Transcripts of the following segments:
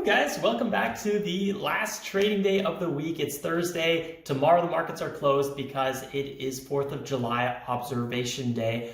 Alright guys, welcome back to the last trading day of the week. It's Thursday. Tomorrow the markets are closed because it is 4th of July Observation Day,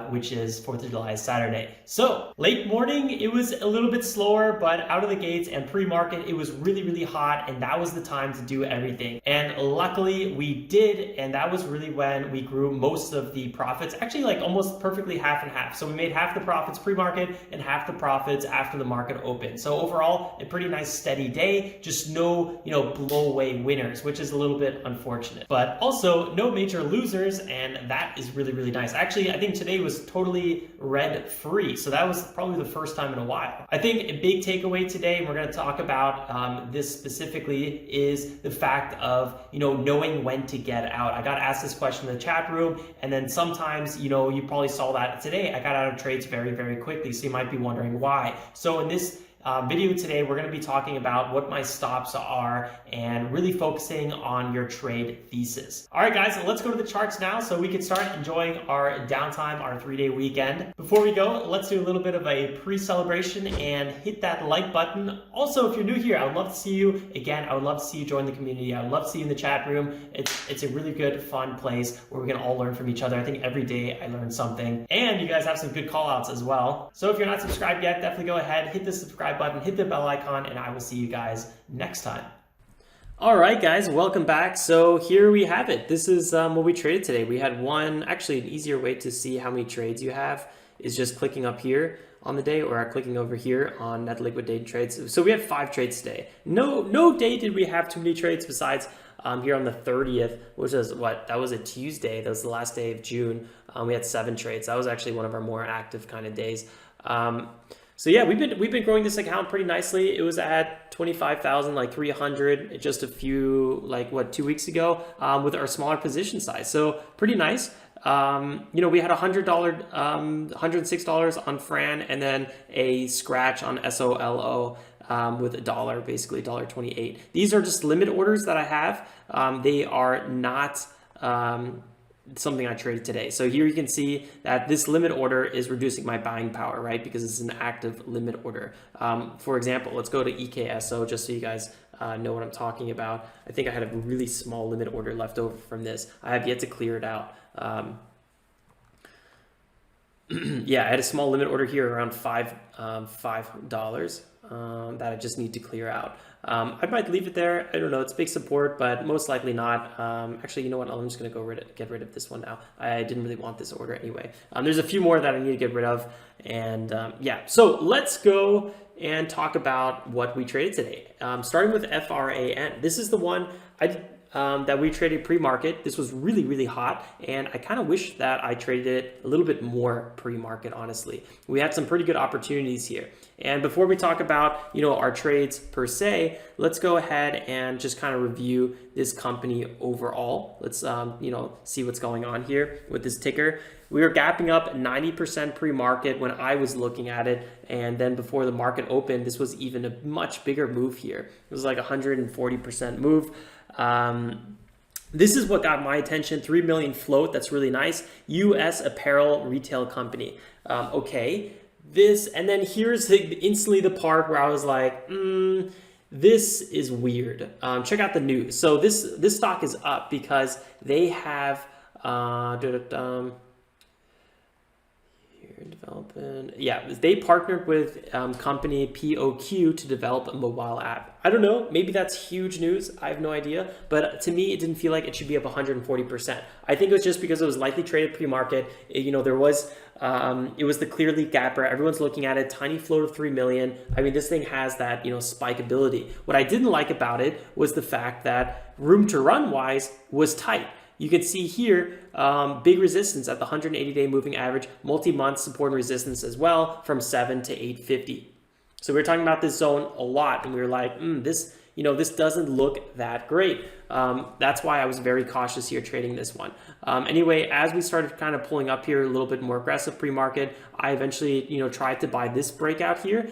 which is 4th of July Saturday. So late morning, it was a little bit slower, but out of the gates and pre-market, it was really hot, and that was the time to do everything. And luckily we did, and that was really when we grew most of the profits, actually like almost perfectly half and half. So we made half the profits pre-market and half the profits after the market opened. So overall, a pretty nice steady day, just no, blow away winners, which is a little bit unfortunate, but also no major losers. And that is really nice. Actually, I think today was totally red free. So that was probably the first time in a while. I think a big takeaway today, and we're going to talk about this specifically, is the fact of, knowing when to get out. I got asked this question in the chat room, and then sometimes, you probably saw that today, I got out of trades very quickly. So you might be wondering why. So in this video today, we're going to be talking about what my stops are and really focusing on your trade thesis. All right, guys, so let's go to the charts now so we can start enjoying our downtime, our 3-day weekend. Before we go, let's do a little bit of a pre-celebration and hit that like button. Also, if you're new here, I would love to see you. Again, I would love to see you join the community. I would love to see you in the chat room. It's a really good, fun place where we can all learn from each other. I think every day I learn something, and you guys have some good call outs as well. So if you're not subscribed yet, definitely go ahead, hit the subscribe button, hit the bell icon, and I will see you guys next time. All right, guys, welcome back. So here we have it. This is what we traded today. We had actually an easier way to see how many trades you have is just clicking up here on the day or clicking over here on net liquidated trades. So we had 5 trades today. No day did we have too many trades besides here on the 30th, which is that was a Tuesday. That was the last day of June. We had 7 trades. That was actually one of our more active kind of days. So yeah, we've been growing this account pretty nicely. It was at 25,300 just a few 2 weeks ago with our smaller position size. So pretty nice. We had $100, $106 on FRAN, and then a scratch on SOLO with $1, basically $1.28. These are just limit orders that I have. They are not something I traded today. So here you can see that this limit order is reducing my buying power, right? Because it's an active limit order. For example, let's go to EKSO just so you guys know what I'm talking about. I think I had a really small limit order left over from this. I have yet to clear it out. Yeah, I had a small limit order here around $5 that I just need to clear out. I might leave it there. I don't know. It's big support, but most likely not. Actually, you know what? I'm just going to get rid of this one now. I didn't really want this order anyway. There's a few more that I need to get rid of. And yeah, so let's go and talk about what we traded today. Starting with FRAN. This is the one that we traded pre-market. This was really hot, and I kind of wish that I traded it a little bit more pre-market, honestly. We had some pretty good opportunities here. And before we talk about, our trades per se, let's go ahead and just kind of review this company overall. Let's, see what's going on here with this ticker. We were gapping up 90% pre-market when I was looking at it. And then before the market opened, this was even a much bigger move here. It was like 140% move. This is what got my attention. 3 million float. That's really nice. US apparel retail company. Okay. And then here's instantly the part where I was like, this is weird. Check out the news. So this stock is up because they have they partnered with company POQ to develop a mobile app. I don't know, maybe that's huge news. I have no idea, but to me, it didn't feel like it should be up 140%. I think it was just because it was lightly traded pre-market. There was it was the clear lead gapper. Everyone's looking at it. Tiny float of 3 million. I mean, this thing has that spike ability. What I didn't like about it was the fact that room to run wise was tight. You can see here, big resistance at the 180-day moving average, multi-month support and resistance as well from 7 to 850. So we were talking about this zone a lot, and we were like, this doesn't look that great. That's why I was very cautious here trading this one. Anyway, as we started kind of pulling up here a little bit more aggressive pre-market, I eventually, tried to buy this breakout here.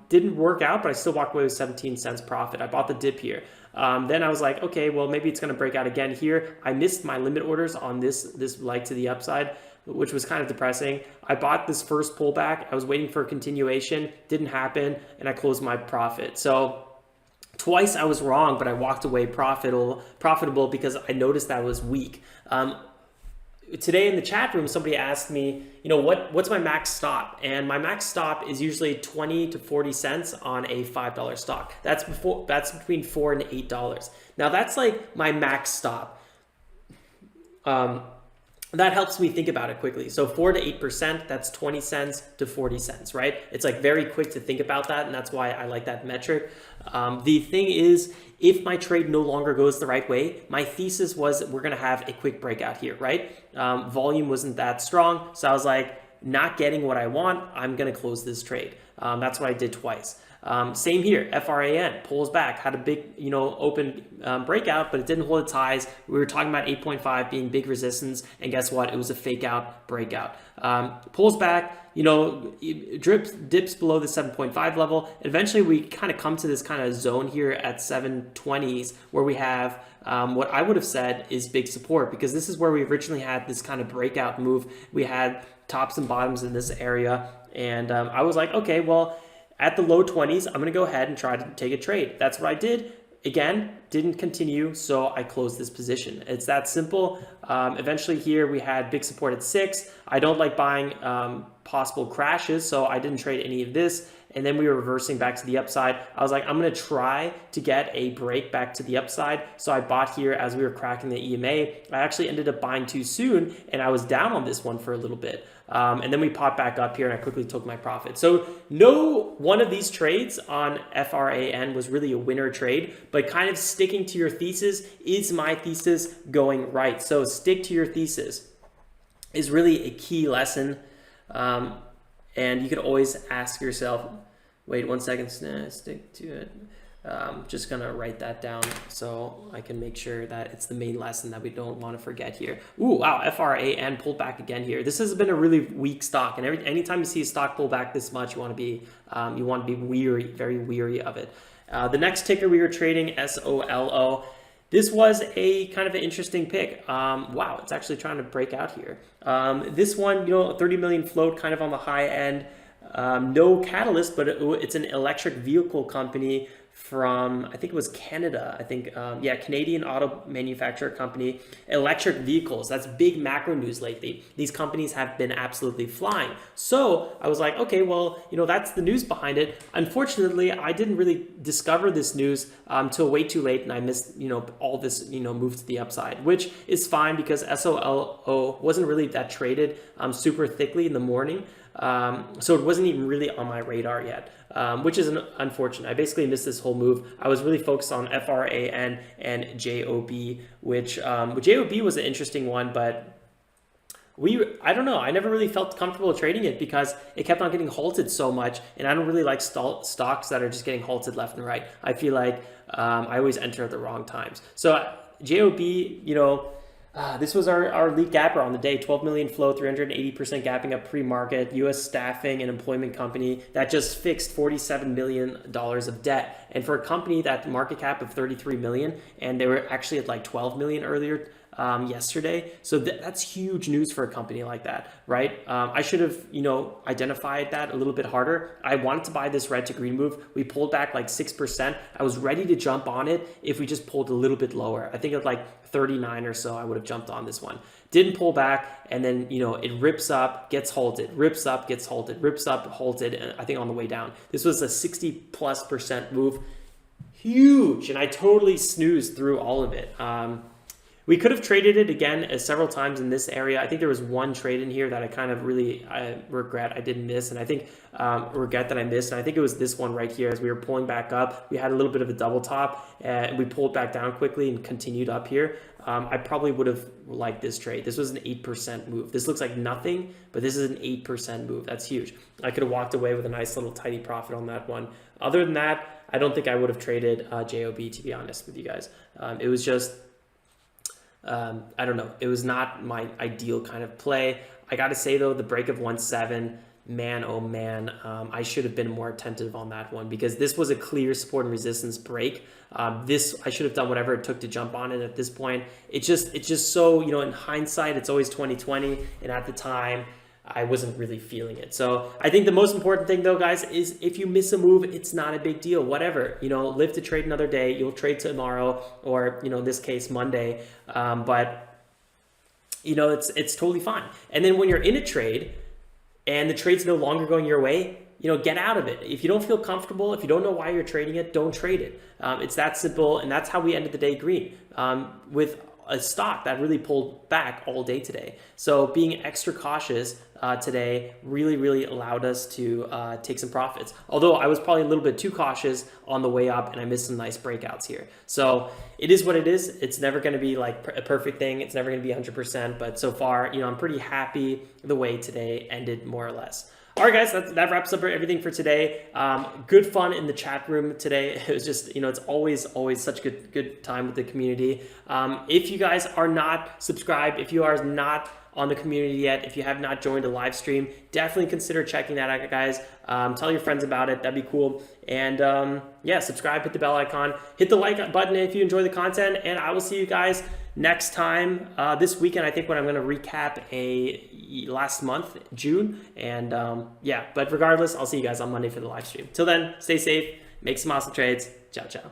Didn't work out, but I still walked away with 17 cents profit. I bought the dip here. Then I was like, okay, well, maybe it's going to break out again here. I missed my limit orders on this light to the upside. which was kind of depressing. I bought this first pullback. I was waiting for a continuation, didn't happen, and I closed my profit. So twice I was wrong, but I walked away profitable because I noticed that it was weak. Today in the chat room, somebody asked me, what's my max stop? And my max stop is usually 20 to 40 cents on a $5 stock. That's between $4 and $8. Now that's like my max stop. That helps me think about it quickly. So 4 to 8%, that's 20 cents to 40 cents, right? It's like very quick to think about that, and that's why I like that metric. The thing is, if my trade no longer goes the right way, my thesis was we're gonna have a quick breakout here, right? Volume wasn't that strong, so I was like, not getting what I want, I'm gonna close this trade. That's what I did twice. Same here, FRAN pulls back, had a big, open breakout, but it didn't hold its highs. We were talking about 8.5 being big resistance, and guess what? It was a fake out breakout. Pulls back, dips below the 7.5 level. Eventually, we kind of come to this kind of zone here at 720s where we have what I would have said is big support, because this is where we originally had this kind of breakout move. We had tops and bottoms in this area, and I was like, okay, well, at the low 20s, I'm going to go ahead and try to take a trade. That's what I did. Again, didn't continue, so I closed this position. It's that simple. Eventually here, we had big support at 6. I don't like buying possible crashes, so I didn't trade any of this. And then we were reversing back to the upside. I was like, I'm going to try to get a break back to the upside. So I bought here as we were cracking the EMA. I actually ended up buying too soon, and I was down on this one for a little bit. And then we popped back up here, and I quickly took my profit. So no one of these trades on FRAN was really a winner trade, but kind of sticking to your thesis. Is my thesis going right? So stick to your thesis is really a key lesson. And you could always ask yourself, wait 1 second, stick to it. Just gonna write that down so I can make sure that it's the main lesson that we don't want to forget here. Ooh, wow, FRAN pulled back again here. This has been a really weak stock, and anytime you see a stock pull back this much, you want to be weary, very weary of it. The next ticker we were trading, SOLO. This was a kind of an interesting pick. Wow, it's actually trying to break out here. This one, 30 million float, kind of on the high end. No catalyst, but it's an electric vehicle company from, I think it was Canada. I think, Canadian auto manufacturer company, electric vehicles. That's big macro news lately. These companies have been absolutely flying. So I was like, okay, well, that's the news behind it. Unfortunately, I didn't really discover this news till way too late, and I missed, all this, move to the upside, which is fine because SOLO wasn't really that traded super thickly in the morning. So it wasn't even really on my radar yet, which is unfortunate. I basically missed this whole move. I was really focused on FRAN and JOB, which JOB was an interesting one, but I don't know. I never really felt comfortable trading it because it kept on getting halted so much, and I don't really like stocks that are just getting halted left and right. I feel like I always enter at the wrong times. So JOB, this was our lead gapper on the day, 12 million flow, 380% gapping up pre-market, U.S. staffing and employment company that just fixed $47 million of debt. And for a company that market cap of 33 million, and they were actually at like 12 million earlier yesterday. So that's huge news for a company like that, right? I should have, identified that a little bit harder. I wanted to buy this red to green move. We pulled back like 6%. I was ready to jump on it if we just pulled a little bit lower. I think at like 39 or so, I would have jumped on this one. Didn't pull back, and then, it rips up, gets halted, rips up, gets halted, rips up, halted, and I think on the way down. This was a 60+% move. Huge, and I totally snoozed through all of it. We could have traded it again several times in this area. I think there was one trade in here that I kind of really regret I didn't miss, and I think regret that I missed. And I think it was this one right here as we were pulling back up. We had a little bit of a double top, and we pulled back down quickly and continued up here. I probably would have liked this trade. This was an 8% move. This looks like nothing, but this is an 8% move. That's huge. I could have walked away with a nice little tidy profit on that one. Other than that, I don't think I would have traded JOB, to be honest with you guys. It was just... I don't know. It was not my ideal kind of play. I got to say though, the break of 1.7 man, oh man, I should have been more attentive on that one, because this was a clear support and resistance break. This, I should have done whatever it took to jump on it at this point. It's just so, in hindsight, it's always 2020, and at the time, I wasn't really feeling it. So I think the most important thing though, guys, is if you miss a move, it's not a big deal, whatever, live to trade another day. You'll trade tomorrow, or, in this case, Monday. But it's totally fine. And then when you're in a trade and the trade's no longer going your way, get out of it. If you don't feel comfortable, if you don't know why you're trading it, don't trade it. It's that simple. And that's how we ended the day green, with a stock that really pulled back all day today. So being extra cautious today really allowed us to take some profits. Although I was probably a little bit too cautious on the way up, and I missed some nice breakouts here. So it is what it is. It's never going to be like a perfect thing. It's never going to be 100%. But so far, I'm pretty happy the way today ended, more or less. All right, guys, that wraps up everything for today. Good fun in the chat room today. It was just, it's always such good time with the community. If you guys are not subscribed, if you are not on the community yet, if you have not joined a live stream, definitely consider checking that out, guys. Tell your friends about it. That'd be cool. And yeah, subscribe, hit the bell icon, hit the like button if you enjoy the content, and I will see you guys next time. This weekend, I think, when I'm going to recap last month, June. And yeah, but regardless, I'll see you guys on Monday for the live stream. Till then, stay safe, make some awesome trades. Ciao, ciao.